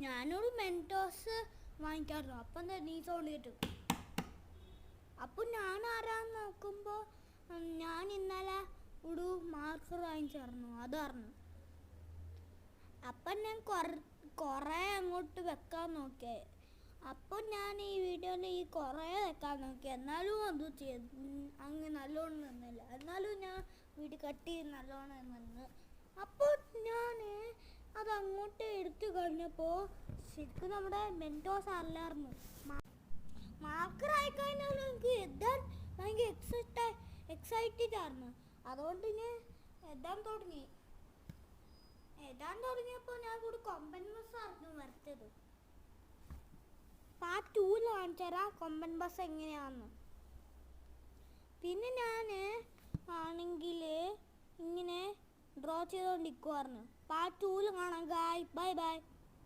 ഞാനൊരു മെൻറ്റോസ് വാങ്ങിക്കാറുണ്ട്. അപ്പം തന്നെ ഈ സൗണ്ട് കിട്ടും. അപ്പം ഞാൻ ആരാന്ന് നോക്കുമ്പോൾ ഞാൻ ഇന്നലെ ഒരു മാർക്കർ വാങ്ങിച്ചായിരുന്നു. അതറിഞ്ഞു. അപ്പം ഞാൻ കുറേ അങ്ങോട്ട് വെക്കാൻ നോക്കിയേ. അപ്പോൾ ഞാൻ ഈ വീഡിയോയിൽ ഈ കുറേ വെക്കാൻ നോക്കി. എന്നാലും അത് അങ്ങ് നല്ലോണം നിന്നില്ല. എന്നാലും ഞാൻ വീഡിയോ കട്ട് ചെയ്ത് നല്ലോണം നിന്ന്. അപ്പോൾ ഞാൻ അത് അങ്ങോട്ട് എടുത്തു കഴിഞ്ഞപ്പോൾ ശരിക്കും നമ്മുടെ മെൻറ്റോസ് അല്ലായിരുന്നു. മാർക്കർ ആയിക്കഴിഞ്ഞാൽ എനിക്ക് എഴുതാൻ ഭയങ്കര എക്സൈറ്റഡ് ആയിരുന്നു. അതുകൊണ്ട് ഞാൻ എഴുതാൻ തുടങ്ങിയപ്പോൾ ഞാൻ കൂടി കൊമ്പൻ ബസ് ആയിരുന്നു വരച്ചത്. പാർട്ട് 2 കാണിച്ചു തരാം കൊമ്പൻ ബസ് എങ്ങനെയാണെന്ന്. പിന്നെ ഞാൻ ആണെങ്കിൽ ഇങ്ങനെ ഡ്രോ ചെയ്തുകൊണ്ടിരിക്കുമായിരുന്നു. പാർട്ട് 2 കാണാം. Bye bye.